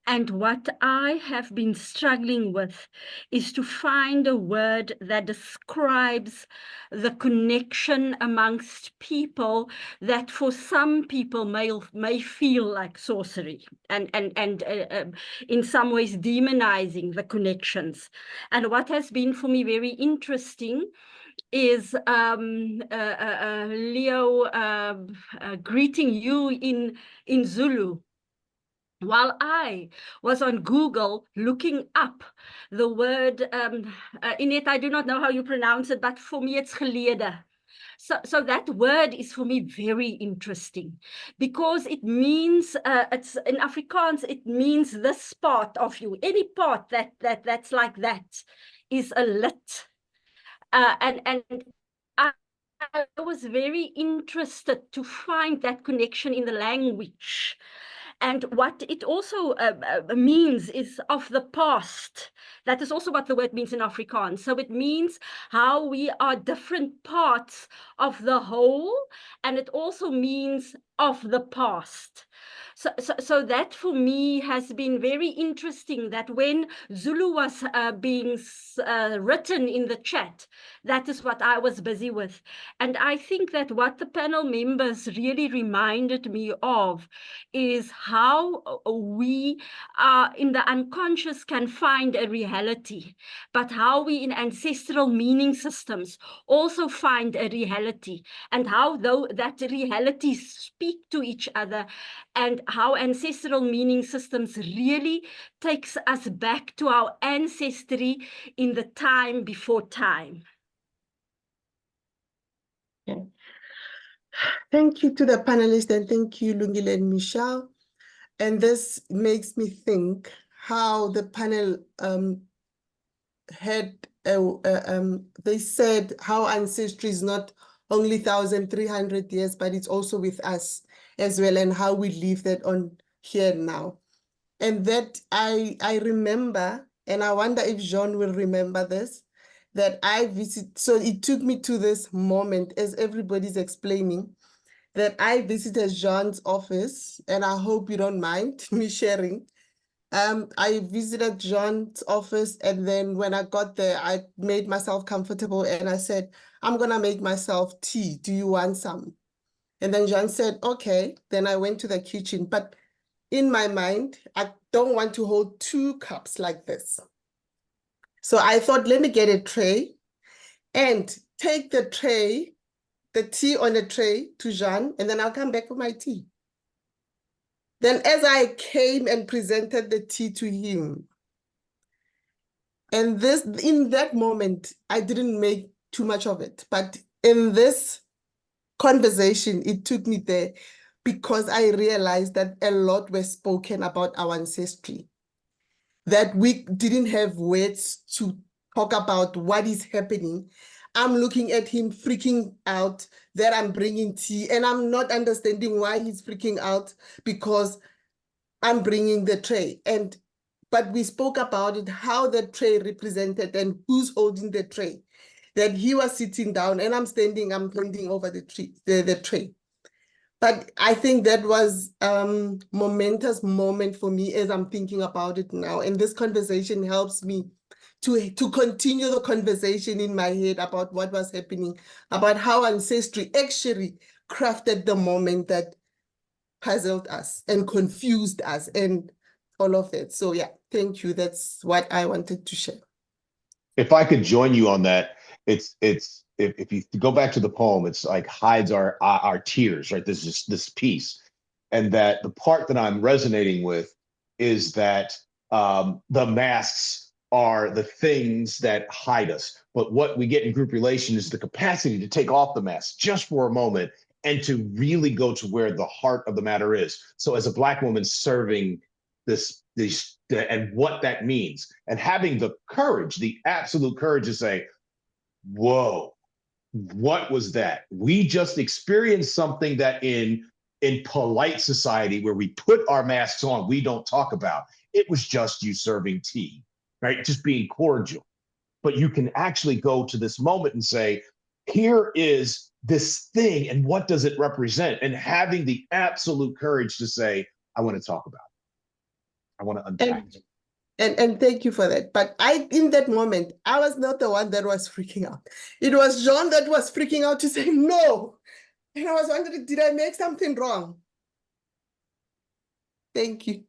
And what I have been struggling with is to find a word that describes the connection amongst people that for some people may feel like sorcery and in some ways demonizing the connections. And what has been for me very interesting is Leo greeting you in Zulu, while I was on Google looking up the word, in it, I do not know how you pronounce it, but for me it's gelede. So that word is for me very interesting because it means, it's in Afrikaans, it means this part of you. Any part that's like that is a lit. And I was very interested to find that connection in the language. And what it also means is of the past. That is also what the word means in Afrikaans. So it means how we are different parts of the whole, and it also means of the past. So that for me has been very interesting, that when Zulu was being written in the chat, that is what I was busy with. And I think that what the panel members really reminded me of is how we in the unconscious can find a reality, but how we in ancestral meaning systems also find a reality, and how though that realities speak to each other, and how ancestral meaning systems really takes us back to our ancestry in the time before time. Okay. Thank you to the panelists, and thank you, Lungile and Michelle. And this makes me think how the panel had, they said how ancestry is not only 1,300 years, but it's also with us as well, and how we live that on here now. And that I remember, and I wonder if Jean will remember this, that I visit. So it took me to this moment, as everybody's explaining, that I visited Jean's office, and I hope you don't mind me sharing. I visited John's office, and then when I got there, I made myself comfortable and I said, I'm gonna make myself tea. Do you want some? And then John said, okay. Then I went to the kitchen, but in my mind, I don't want to hold 2 cups like this. So I thought, let me get a tray and take the tray, the tea on a tray to Jean, and then I'll come back for my tea. Then as I came and presented the tea to him, and this, in that moment, I didn't make too much of it, but in this conversation, it took me there because I realized that a lot was spoken about our ancestry, that we didn't have words to talk about what is happening. I'm looking at him freaking out that I'm bringing tea, and I'm not understanding why he's freaking out because I'm bringing the tray. But we spoke about it, how the tray represented and who's holding the tray. That he was sitting down and I'm pointing over the tray. But I think that was momentous moment for me as I'm thinking about it now. And this conversation helps me to continue the conversation in my head about what was happening, about how ancestry actually crafted the moment that puzzled us and confused us and all of that. So yeah, thank you. That's what I wanted to share. If I could join you on that, it's if you go back to the poem, it's like hides our tears, right? There's just this piece, and that the part that I'm resonating with is that the masks are the things that hide us, but what we get in group relation is the capacity to take off the mask just for a moment and to really go to where the heart of the matter is. So as a Black woman serving this and what that means, and having the courage, the absolute courage to say, whoa, what was that? We just experienced something that in polite society where we put our masks on, we don't talk about. It was just you serving tea, right? Just being cordial. But you can actually go to this moment and say, here is this thing, and what does it represent? And having the absolute courage to say, I want to talk about it. I want to unpack it. And thank you for that. But in that moment, I was not the one that was freaking out. It was Jean that was freaking out to say no. And I was wondering, did I make something wrong? Thank you.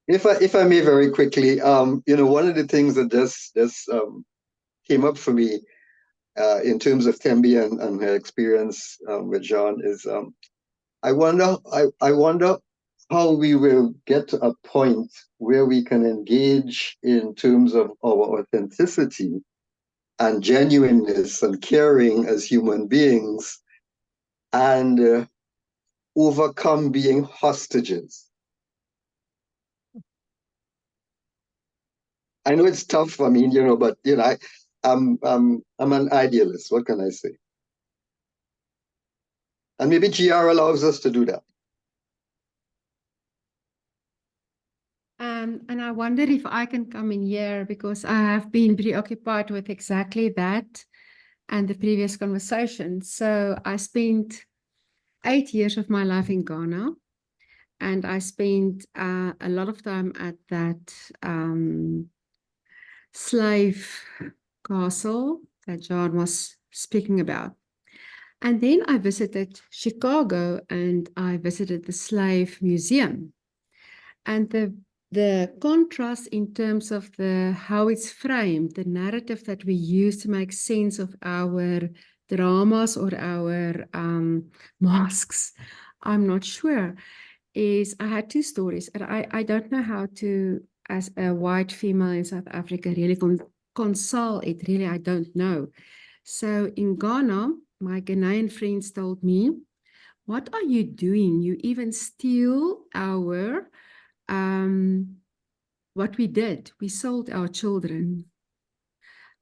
If I may very quickly, one of the things that just came up for me in terms of Tembi and her experience with John is I wonder how we will get to a point where we can engage in terms of our authenticity and genuineness and caring as human beings and overcome being hostages. I know it's tough, but I'm an idealist. What can I say? And maybe GR allows us to do that. And I wonder if I can come in here because I have been preoccupied with exactly that and the previous conversation. So I spent 8 years of my life in Ghana, and I spent a lot of time at that slave castle that John was speaking about. And then I visited Chicago and I visited the Slave Museum. And the contrast in terms of how it's framed, the narrative that we use to make sense of our dramas or our masks, I'm not sure, is I had 2 stories. And I don't know how to, as a white female in South Africa, really console it. Really, I don't know. So in Ghana, my Ghanaian friends told me, what are you doing? You even steal our what we did. We sold our children.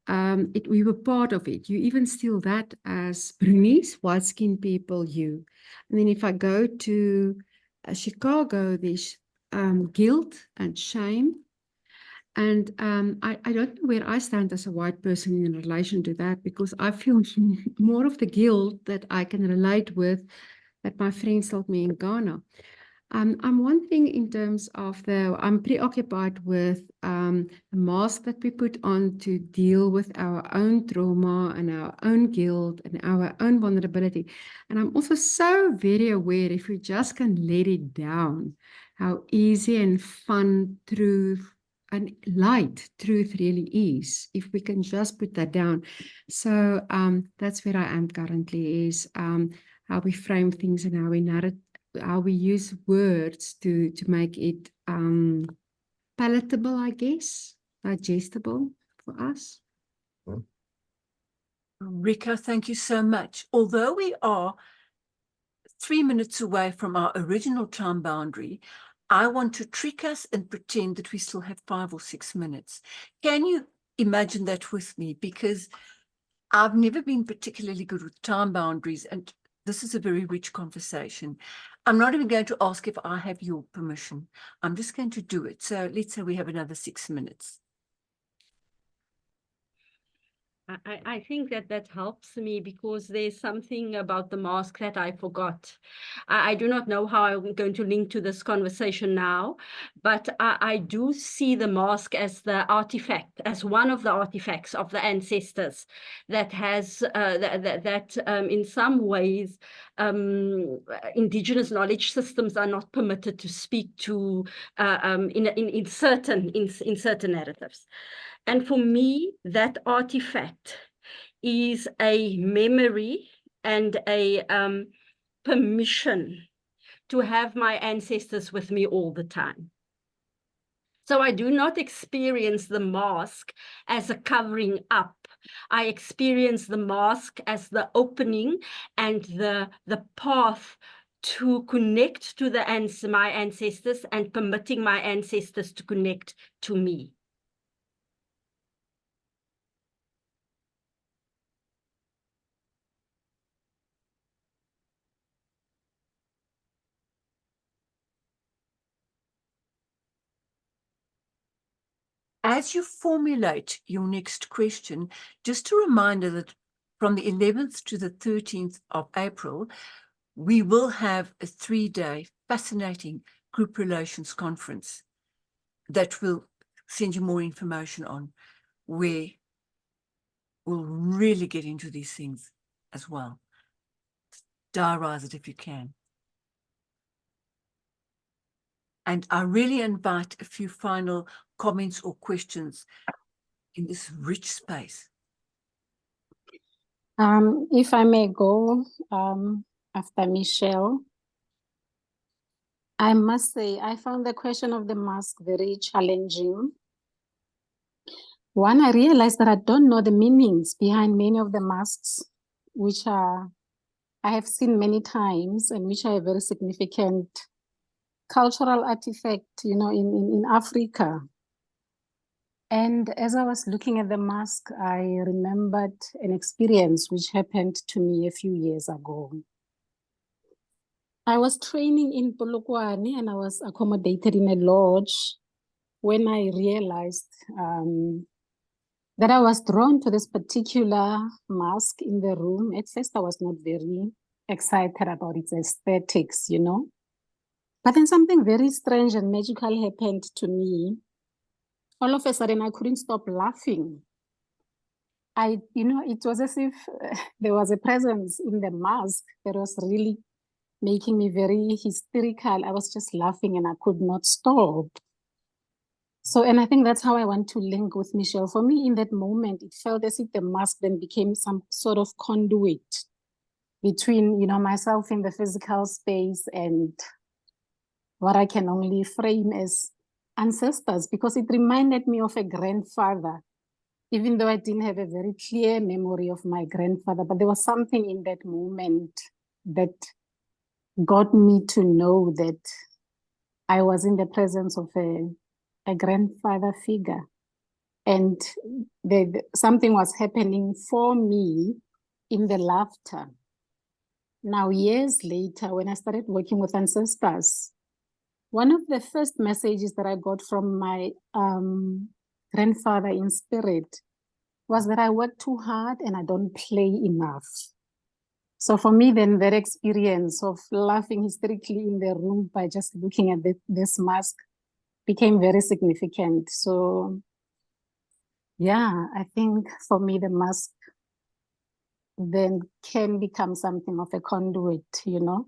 we were part of it. You even still that as Brunies, white-skinned people, you. And then if I go to Chicago, there's guilt and shame. And I don't know where I stand as a white person in relation to that, because I feel more of the guilt that I can relate with that my friends told me in Ghana. I'm wondering in terms of I'm preoccupied with the mask that we put on to deal with our own trauma and our own guilt and our own vulnerability. And I'm also so very aware, if we just can let it down, how easy and fun truth and light truth really is, if we can just put that down. So that's where I am currently, is how we frame things and how we use words to make it palatable, I guess, digestible for us. Rika, thank you so much. Although we are 3 minutes away from our original time boundary, I want to trick us and pretend that we still have 5 or 6 minutes. Can you imagine that with me? Because I've never been particularly good with time boundaries, and this is a very rich conversation. I'm not even going to ask if I have your permission. I'm just going to do it. So let's say we have another 6 minutes. I think that helps me, because there's something about the mask that I forgot. I do not know how I'm going to link to this conversation now, but I do see the mask as the artifact, as one of the artifacts of the ancestors that has, that in some ways, indigenous knowledge systems are not permitted to speak to in certain narratives. And for me, that artifact is a memory and a permission to have my ancestors with me all the time. So I do not experience the mask as a covering up. I experience the mask as the opening and the path to connect to my ancestors, and permitting my ancestors to connect to me. As you formulate your next question, just a reminder that from the 11th to the 13th of April, we will have a 3-day fascinating group relations conference that we'll send you more information on, where we'll really get into these things as well. Diarize it if you can. And I really invite a few final comments or questions in this rich space. If I may go after Michelle, I must say I found the question of the mask very challenging. One, I realized that I don't know the meanings behind many of the masks, which I have seen many times, and which are a very significant cultural artifact, you know, in Africa. And as I was looking at the mask, I remembered an experience which happened to me a few years ago. I was training in Polokwane, and I was accommodated in a lodge when I realized that I was drawn to this particular mask in the room. At first, I was not very excited about its aesthetics, you know. But then something very strange and magical happened to me. All of a sudden, I couldn't stop laughing. You know, it was as if there was a presence in the mask that was really making me very hysterical. I was just laughing and I could not stop. So, and I think that's how I want to link with Michelle. For me, in that moment, it felt as if the mask then became some sort of conduit between, you know, myself in the physical space and what I can only frame as ancestors, because it reminded me of a grandfather, even though I didn't have a very clear memory of my grandfather, but there was something in that moment that got me to know that I was in the presence of a grandfather figure. And something was happening for me in the laughter. Now, years later, when I started working with ancestors, one of the first messages that I got from my grandfather in spirit was that I work too hard and I don't play enough. So for me, then that experience of laughing hysterically in the room by just looking at this mask became very significant. So yeah, I think for me, the mask then can become something of a conduit, you know,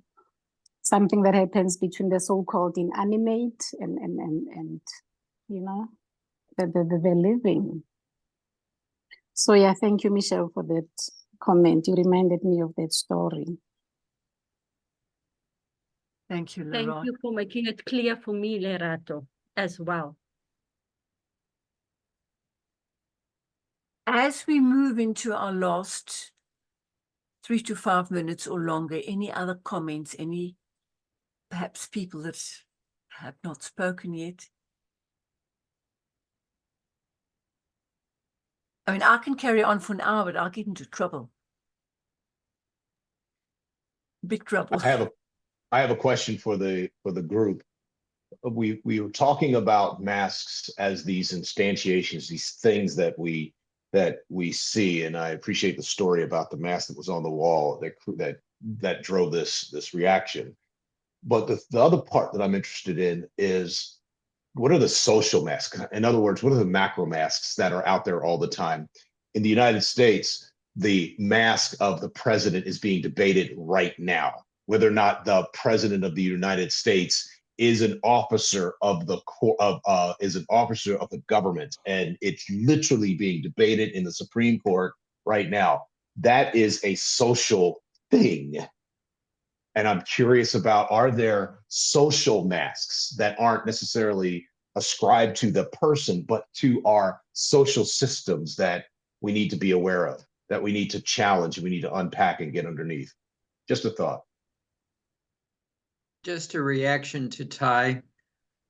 something that happens between the so-called inanimate and you know, the living. So yeah, thank you, Michelle, for that comment. You reminded me of that story. Thank you, Thank Laurent. you for making it clear for me, Lerato, as well. As we move into our last 3 to 5 minutes or longer, any other comments, any perhaps people that have not spoken yet? I mean, I can carry on for an hour, but I'll get into trouble. Big trouble. I have a question for the group. We were talking about masks as these instantiations, these things that we see, and I appreciate the story about the mask that was on the wall that drove this reaction. But the other part that I'm interested in is, what are the social masks? In other words, what are the macro masks that are out there all the time? In the United States, the mask of the president is being debated right now, whether or not the president of the United States is an officer of the government, and it's literally being debated in the Supreme Court right now. That is a social thing. And I'm curious about, are there social masks that aren't necessarily ascribed to the person, but to our social systems that we need to be aware of, that we need to challenge, we need to unpack and get underneath? Just a thought. Just a reaction to Ty.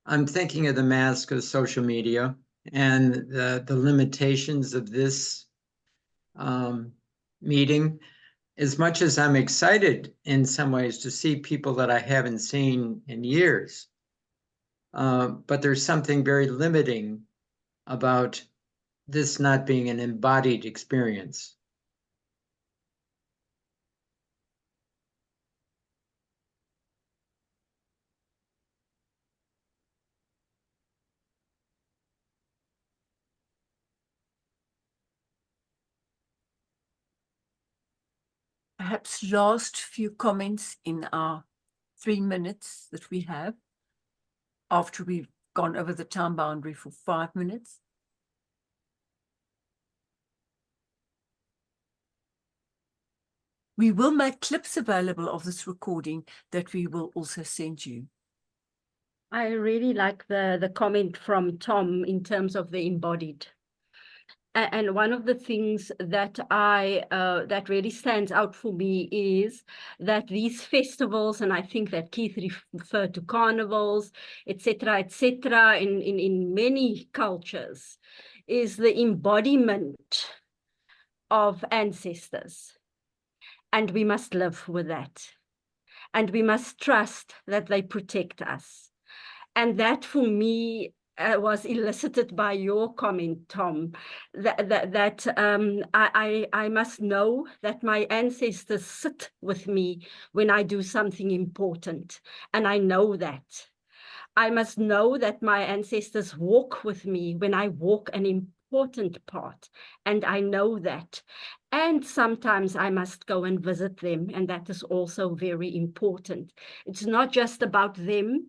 I'm thinking of the mask of social media and the limitations of this meeting. As much as I'm excited in some ways to see people that I haven't seen in years, but there's something very limiting about this not being an embodied experience. Perhaps last few comments in our 3 minutes that we have after we've gone over the time boundary for 5 minutes. We will make clips available of this recording that we will also send you. I really like the comment from Tom in terms of the embodied. And one of the things that that really stands out for me is that these festivals, and I think that Keith referred to carnivals, etc., in many cultures, is the embodiment of ancestors. And we must live with that. And we must trust that they protect us. And that for me was elicited by your comment, Tom, that I must know that my ancestors sit with me when I do something important. And I know that. I must know that my ancestors walk with me when I walk an important part. And I know that. And sometimes I must go and visit them. And that is also very important. It's not just about them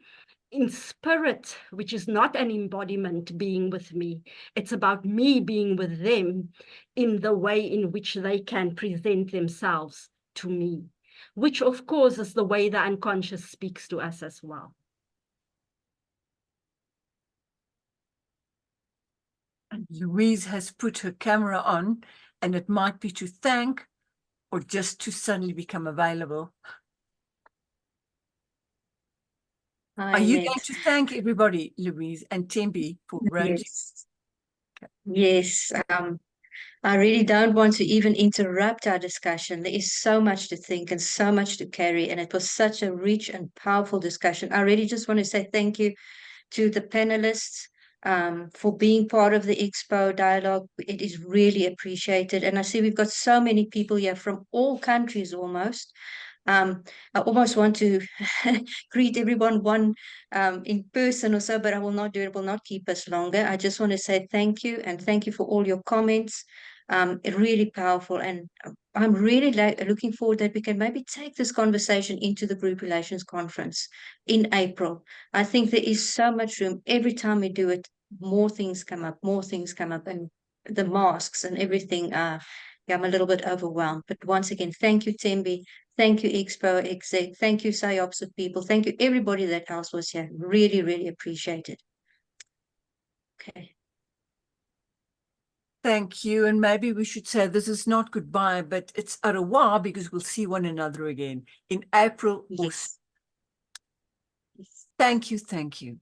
in spirit, which is not an embodiment being with me. It's about me being with them in the way in which they can present themselves to me, which of course is the way the unconscious speaks to us as well. And Louise has put her camera on, and it might be to thank or just to suddenly become available. Are you going to thank everybody, Louise and Tembi, for arranging? Yes. Yes, I really don't want to even interrupt our discussion. There is so much to think and so much to carry, and it was such a rich and powerful discussion. I really just want to say thank you to the panelists for being part of the Expo dialogue. It is really appreciated. And I see we've got so many people here from all countries almost. I almost want to greet everyone one in person or so, but I will not do it. It will not keep us longer. I just want to say thank you, and thank you for all your comments. Really powerful, and I'm really looking forward that we can maybe take this conversation into the Group Relations Conference in April. I think there is so much room. Every time we do it, more things come up, and the masks and everything. Yeah, I'm a little bit overwhelmed. But once again, thank you, Tembi. Thank you, Expo Exec. Thank you, SIOPS people. Thank you, everybody that else was here. Really, really appreciate it. Okay. Thank you. And maybe we should say this is not goodbye, but it's au revoir, because we'll see one another again in April. Yes. Thank you. Thank you.